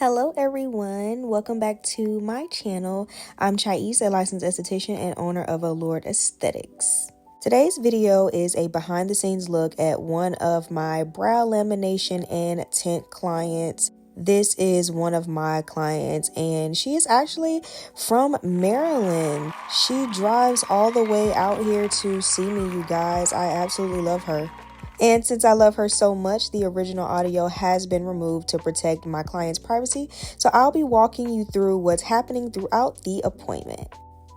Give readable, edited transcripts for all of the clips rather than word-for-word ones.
Hello everyone, welcome back to my channel. I'm Chais, a licensed esthetician and owner of Allured Aesthetics. Today's video is a behind the scenes look at one of my brow lamination and tint clients. This is one of my clients and she is actually from Maryland. She drives all the way out here to see me, you guys. I absolutely love her. And since I love her so much, the original audio has been removed to protect my client's privacy. So I'll be walking you through what's happening throughout the appointment.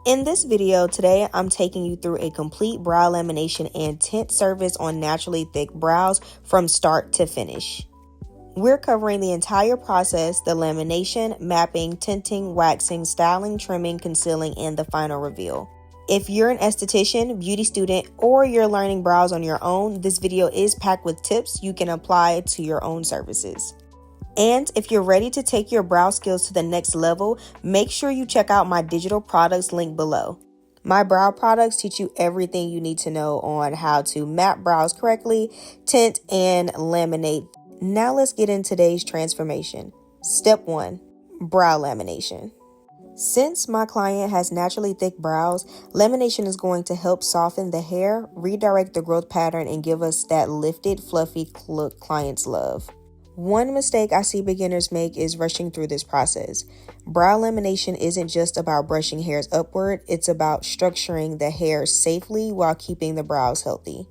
In this video today, I'm taking you through a complete brow lamination and tint service on naturally thick brows from start to finish. We're covering the entire process: the lamination, mapping, tinting, waxing, styling, trimming, concealing, and the final reveal. If you're an esthetician, beauty student, or you're learning brows on your own, this video is packed with tips you can apply to your own services. And if you're ready to take your brow skills to the next level, make sure you check out my digital products link below. My brow products teach you everything you need to know on how to map brows correctly, tint, and laminate. Now let's get into today's transformation. Step 1, brow lamination. Since my client has naturally thick brows, lamination is going to help soften the hair, redirect the growth pattern, and give us that lifted, fluffy look clients love. One mistake I see beginners make is rushing through this process. Brow lamination isn't just about brushing hairs upward, it's about structuring the hair safely while keeping the brows healthy.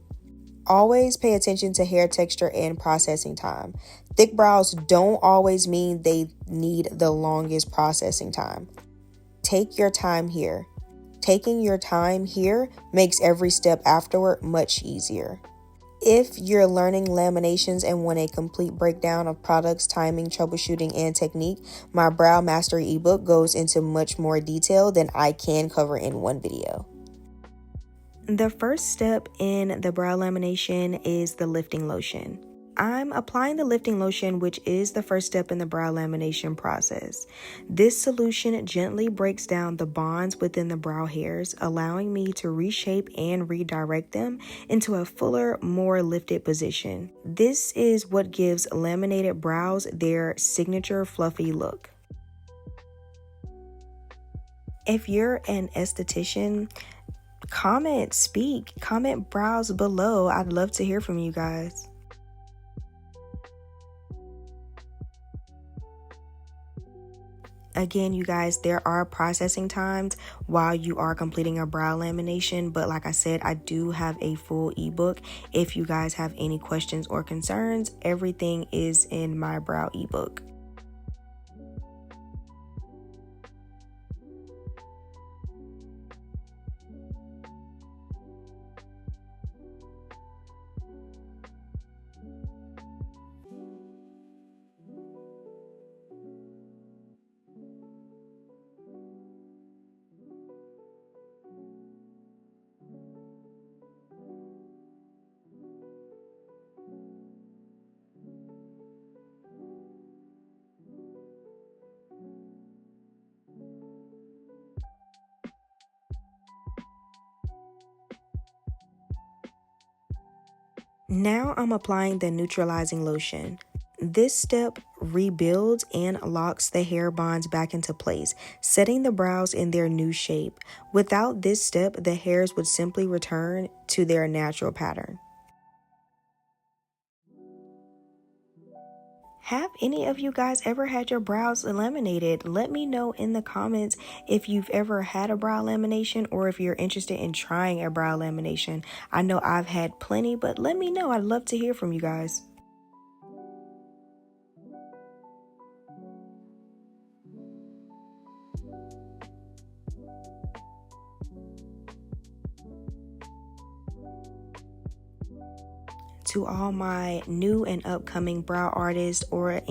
Always pay attention to hair texture and processing time. Thick brows don't always mean they need the longest processing time. Take your time here. Taking your time here makes every step afterward much easier. If you're learning laminations and want a complete breakdown of products, timing, troubleshooting, and technique, my Brow Mastery ebook goes into much more detail than I can cover in one video. The first step in the brow lamination is the lifting lotion. I'm applying the lifting lotion, which is the first step in the brow lamination process. This solution gently breaks down the bonds within the brow hairs, allowing me to reshape and redirect them into a fuller, more lifted position. This is what gives laminated brows their signature fluffy look. If you're an esthetician, comment brows below. I'd love to hear from you guys. Again, you guys, there are processing times while you are completing a brow lamination, but like I said, I do have a full ebook. If you guys have any questions or concerns, everything is in my brow ebook. Now I'm applying the neutralizing lotion. This step rebuilds and locks the hair bonds back into place, setting the brows in their new shape. Without this step, the hairs would simply return to their natural pattern. Have any of you guys ever had your brows laminated? Let me know in the comments if you've ever had a brow lamination or if you're interested in trying a brow lamination. I know I've had plenty, but let me know. I'd love to hear from you guys. To all my new and upcoming brow artists or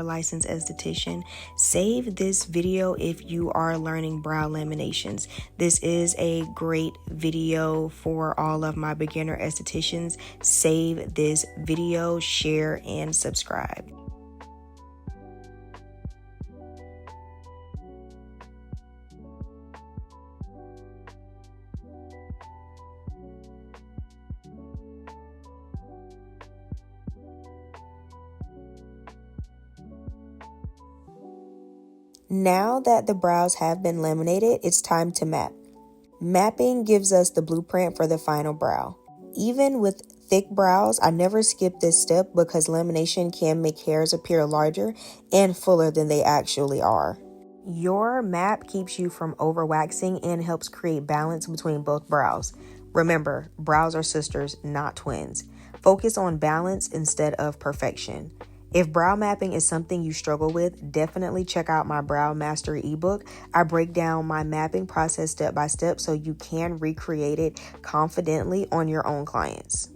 licensed esthetician, save this video if you are learning brow laminations. This is a great video for all of my beginner estheticians. Save this video, share, and subscribe. Now that the brows have been laminated, it's time to map. Mapping gives us the blueprint for the final brow. Even with thick brows, I never skip this step because lamination can make hairs appear larger and fuller than they actually are. Your map keeps you from overwaxing and helps create balance between both brows. Remember, brows are sisters, not twins. Focus on balance instead of perfection. If brow mapping is something you struggle with, definitely check out my Brow Mastery ebook. I break down my mapping process step by step so you can recreate it confidently on your own clients.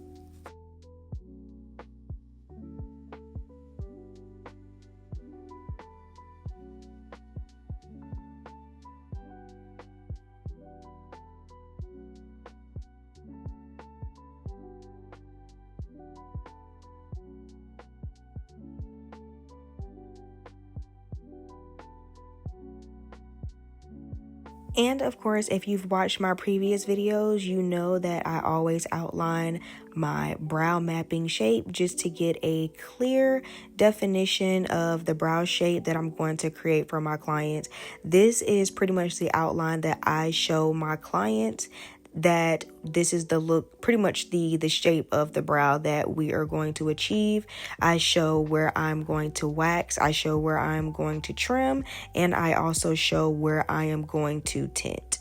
And of course, if you've watched my previous videos, you know that I always outline my brow mapping shape just to get a clear definition of the brow shape that I'm going to create for my clients. This is pretty much the outline that I show my clients, that this is the look, pretty much the shape of the brow that we are going to achieve. I show where I'm going to wax, I show where I'm going to trim, and I also show where I am going to tint.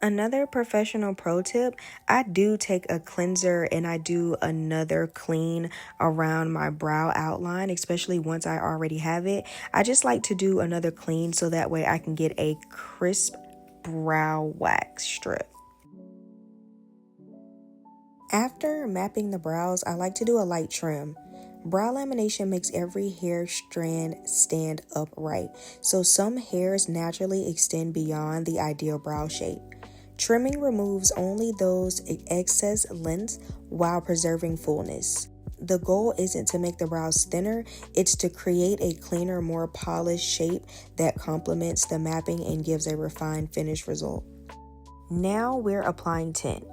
Another professional pro tip, I do take a cleanser and I do another clean around my brow outline, especially once I already have it. I just like to do another clean so that way I can get a crisp brow wax strip. After mapping the brows, I like to do a light trim. Brow lamination makes every hair strand stand upright, so some hairs naturally extend beyond the ideal brow shape. Trimming removes only those excess lengths while preserving fullness. The goal isn't to make the brows thinner, it's to create a cleaner, more polished shape that complements the mapping and gives a refined finished result. Now we're applying tint.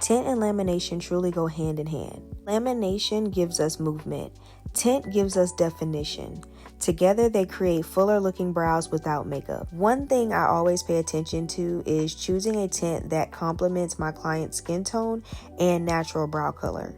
Tint and lamination truly go hand in hand. Lamination gives us movement. Tint gives us definition. Together, they create fuller looking brows without makeup. One thing I always pay attention to is choosing a tint that complements my client's skin tone and natural brow color.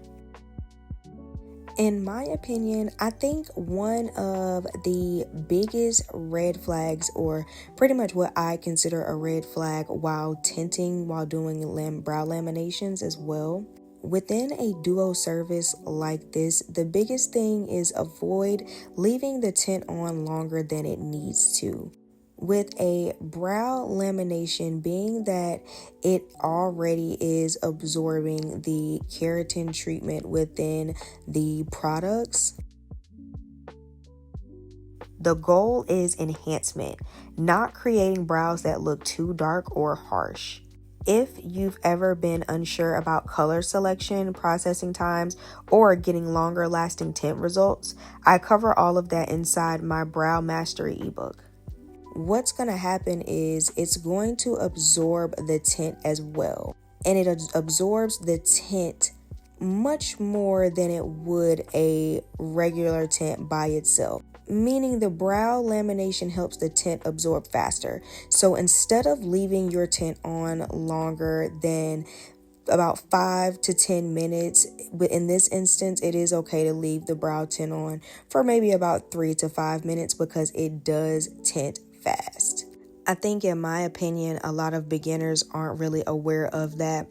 In my opinion, I think one of the biggest red flags, or pretty much what I consider a red flag while tinting, while doing brow laminations as well, within a duo service like this, the biggest thing is avoid leaving the tint on longer than it needs to. With a brow lamination, being that it already is absorbing the keratin treatment within the products, the goal is enhancement, not creating brows that look too dark or harsh. If you've ever been unsure about color selection, processing times, or getting longer lasting tint results, I cover all of that inside my Brow Mastery ebook. What's going to happen is it's going to absorb the tint as well. And it absorbs the tint much more than it would a regular tint by itself. Meaning the brow lamination helps the tint absorb faster. So instead of leaving your tint on longer than about 5 to 10 minutes. But in this instance, it is okay to leave the brow tint on for maybe about 3 to 5 minutes because it does tint fast. I think, in my opinion, a lot of beginners aren't really aware of that.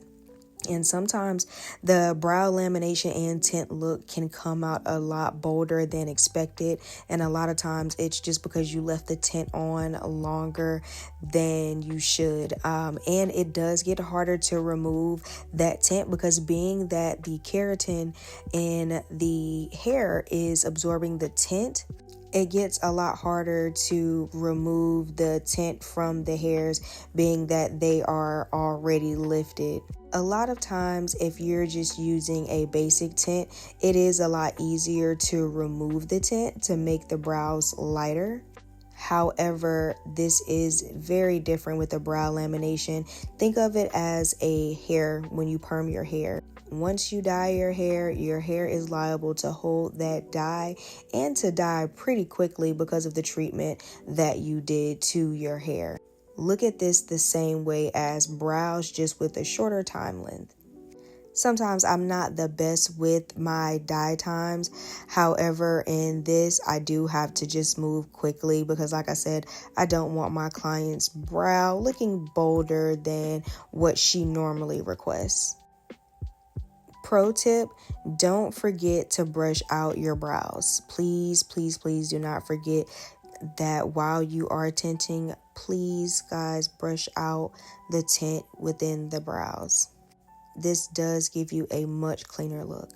And sometimes the brow lamination and tint look can come out a lot bolder than expected. And a lot of times it's just because you left the tint on longer than you should. And it does get harder to remove that tint because being that the keratin in the hair is absorbing the tint, it gets a lot harder to remove the tint from the hairs, being that they are already lifted. A lot of times, if you're just using a basic tint, it is a lot easier to remove the tint to make the brows lighter. However, this is very different with the brow lamination. Think of it as a hair when you perm your hair. Once you dye your hair is liable to hold that dye and to die pretty quickly because of the treatment that you did to your hair. Look at this the same way as brows, just with a shorter time length. Sometimes I'm not the best with my dye times. However, in this, I do have to just move quickly because, like I said, I don't want my client's brow looking bolder than what she normally requests. Pro tip, don't forget to brush out your brows. Please, please, please do not forget that while you are tinting. Please, guys, brush out the tint within the brows. This does give you a much cleaner look.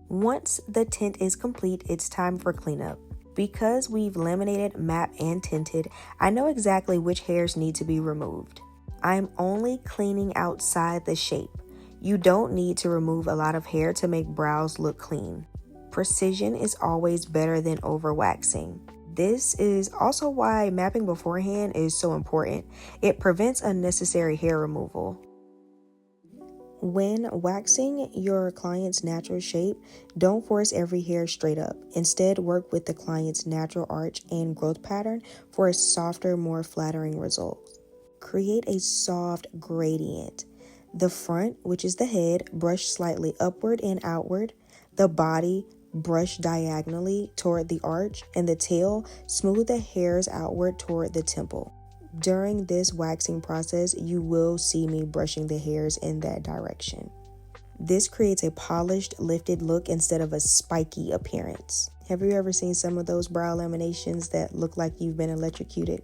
Once the tint is complete, it's time for cleanup. Because we've laminated, mapped, and tinted, I know exactly which hairs need to be removed. I'm only cleaning outside the shape. You don't need to remove a lot of hair to make brows look clean. Precision is always better than overwaxing. This is also why mapping beforehand is so important. It prevents unnecessary hair removal. When waxing your client's natural shape, don't force every hair straight up. Instead, work with the client's natural arch and growth pattern for a softer, more flattering result. Create a soft gradient. The front, which is the head, brush slightly upward and outward. The body, brush diagonally toward the arch, and the tail, smooth the hairs outward toward the temple. During this waxing process, you will see me brushing the hairs in that direction. This creates a polished, lifted look instead of a spiky appearance. Have you ever seen some of those brow laminations that look like you've been electrocuted?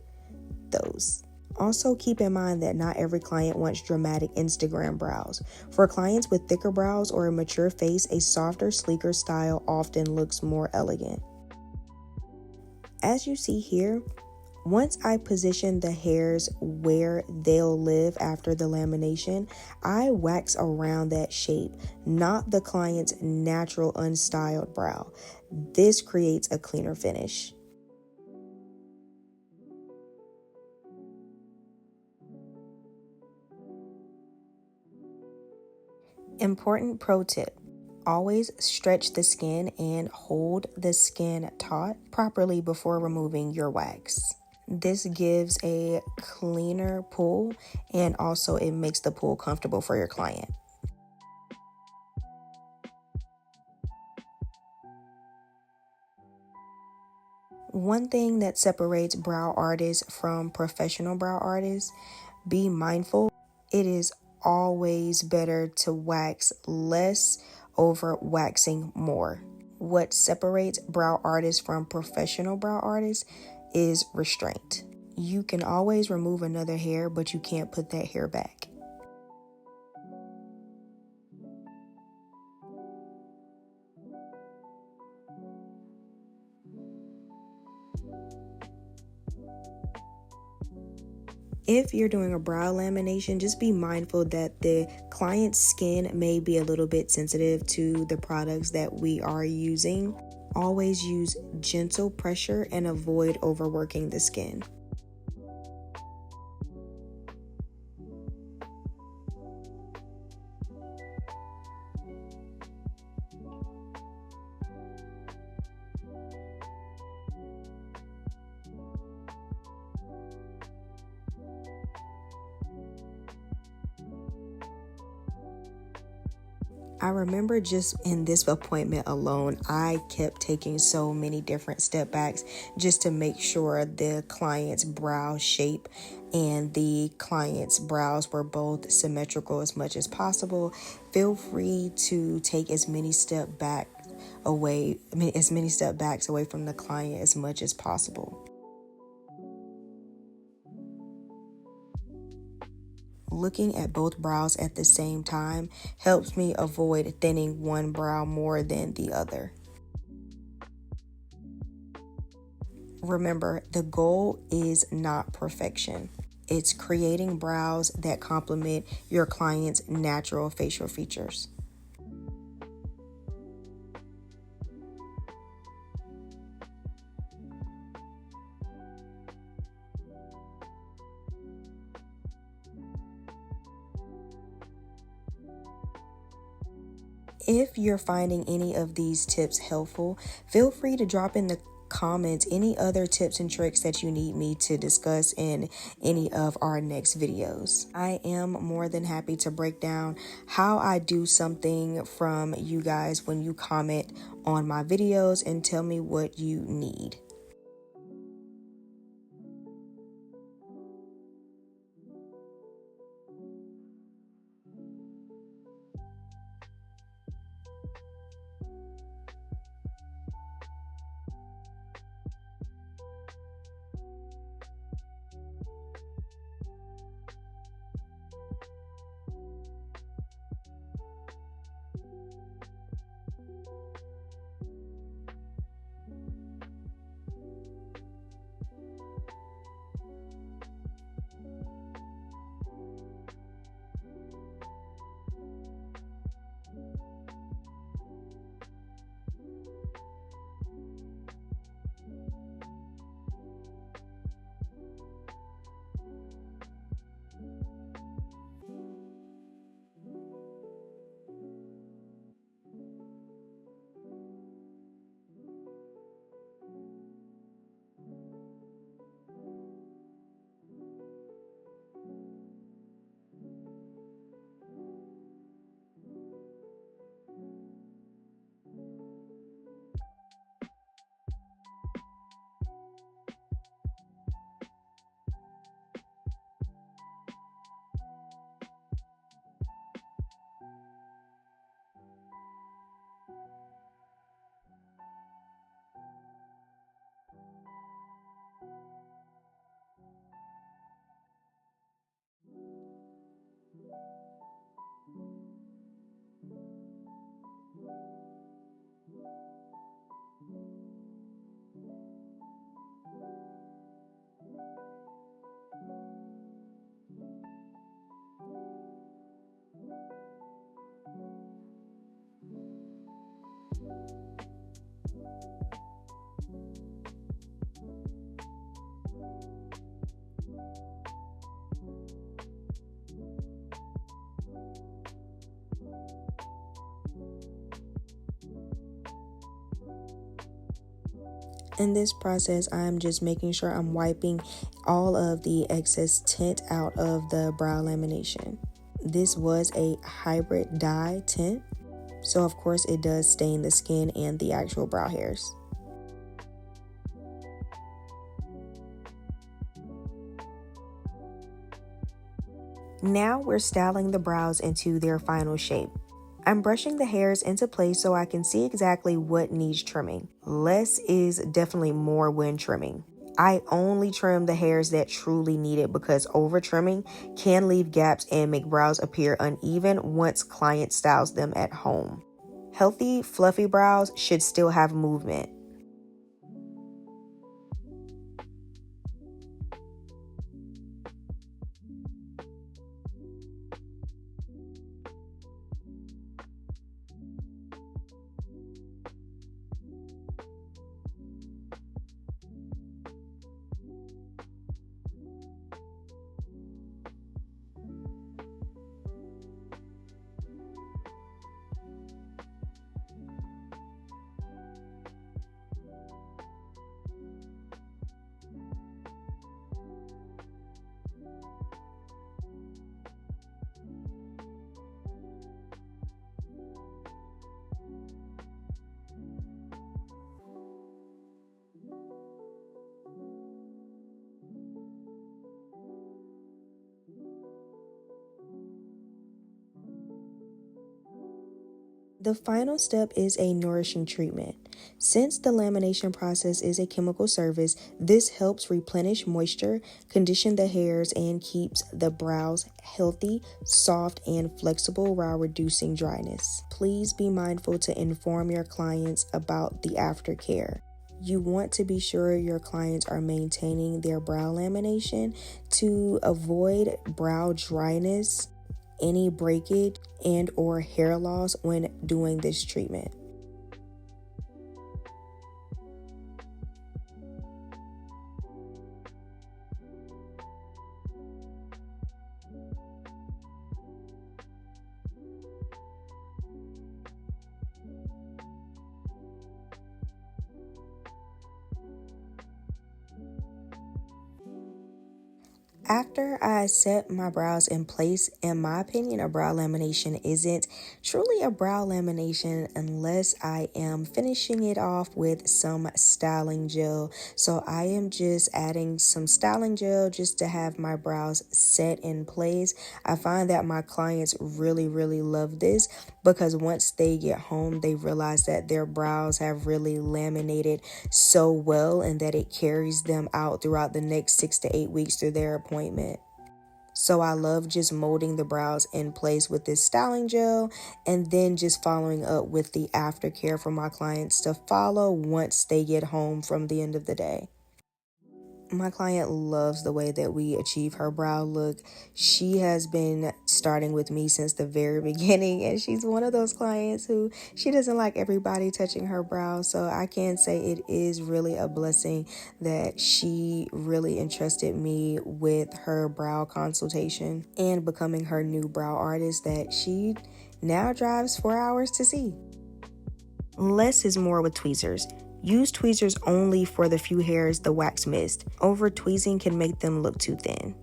Those. Also, keep in mind that not every client wants dramatic Instagram brows. For clients with thicker brows or a mature face, a softer, sleeker style often looks more elegant. As you see here, Once I position the hairs where they'll live after the lamination, I wax around that shape, not the client's natural unstyled brow. This creates a cleaner finish. Important pro tip. Always stretch the skin and hold the skin taut properly before removing your wax. This gives a cleaner pull, and also it makes the pull comfortable for your client. One thing that separates brow artists from professional brow artists, be mindful. It is always better to wax less over waxing more. What separates brow artists from professional brow artists is restraint. You can always remove another hair, but you can't put that hair back. If you're doing a brow lamination, just be mindful that the client's skin may be a little bit sensitive to the products that we are using. Always use gentle pressure and avoid overworking the skin. I remember just in this appointment alone, I kept taking so many different step backs just to make sure the client's brow shape and the client's brows were both symmetrical as much as possible. Feel free to take as many step backs away from the client as much as possible. Looking at both brows at the same time helps me avoid thinning one brow more than the other. Remember, the goal is not perfection. It's creating brows that complement your client's natural facial features. If you're finding any of these tips helpful, feel free to drop in the comments any other tips and tricks that you need me to discuss in any of our next videos. I am more than happy to break down how I do something from you guys when you comment on my videos and tell me what you need. In this process, I'm just making sure I'm wiping all of the excess tint out of the brow lamination. This was a hybrid dye tint, so of course it does stain the skin and the actual brow hairs. Now we're styling the brows into their final shape. I'm brushing the hairs into place so I can see exactly what needs trimming. Less is definitely more when trimming. I only trim the hairs that truly need it because over trimming can leave gaps and make brows appear uneven once client styles them at home. Healthy, fluffy brows should still have movement. The final step is a nourishing treatment. Since the lamination process is a chemical service, this helps replenish moisture, condition the hairs, and keeps the brows healthy, soft, and flexible while reducing dryness. Please be mindful to inform your clients about the aftercare. You want to be sure your clients are maintaining their brow lamination to avoid brow dryness, any breakage, and or hair loss when doing this treatment. After I set my brows in place, in my opinion, a brow lamination isn't truly a brow lamination unless I am finishing it off with some styling gel. So I am just adding some styling gel just to have my brows set in place. I find that my clients really love this because once they get home, they realize that their brows have really laminated so well and that it carries them out throughout the next 6 to 8 weeks through their appointment. So I love just molding the brows in place with this styling gel and then just following up with the aftercare for my clients to follow once they get home from the end of the day. My client loves the way that we achieve her brow look. She has been starting with me since the very beginning, and she's one of those clients who she doesn't like everybody touching her brows. So I can say it is really a blessing that she really entrusted me with her brow consultation and becoming her new brow artist that she now drives 4 hours to see. Less is more with tweezers. Use tweezers only for the few hairs the wax missed. Over tweezing can make them look too thin.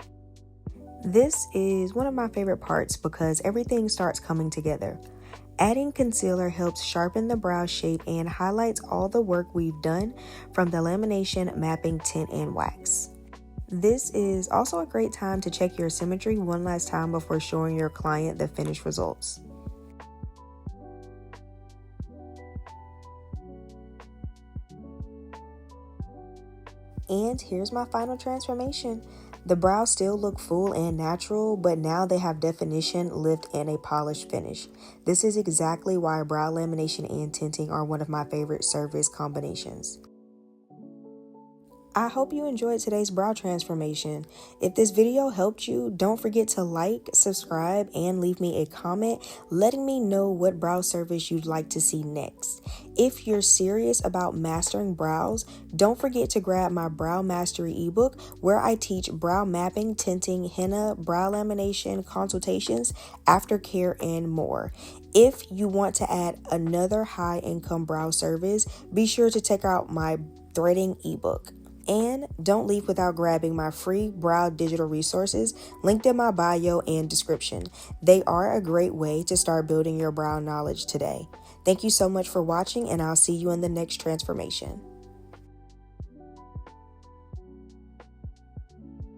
This is one of my favorite parts because everything starts coming together. Adding concealer helps sharpen the brow shape and highlights all the work we've done from the lamination, mapping, tint, and wax. This is also a great time to check your symmetry one last time before showing your client the finished results. And here's my final transformation. The brows still look full and natural, but now they have definition, lift, and a polished finish. This is exactly why brow lamination and tinting are one of my favorite service combinations. I hope you enjoyed today's brow transformation. If this video helped you, don't forget to like, subscribe, and leave me a comment letting me know what brow service you'd like to see next. If you're serious about mastering brows, don't forget to grab my Brow Mastery ebook where I teach brow mapping, tinting, henna, brow lamination, consultations, aftercare, and more. If you want to add another high-income brow service, be sure to check out my threading ebook. And don't leave without grabbing my free brow digital resources linked in my bio and description. They are a great way to start building your brow knowledge today. Thank you so much for watching, and I'll see you in the next transformation.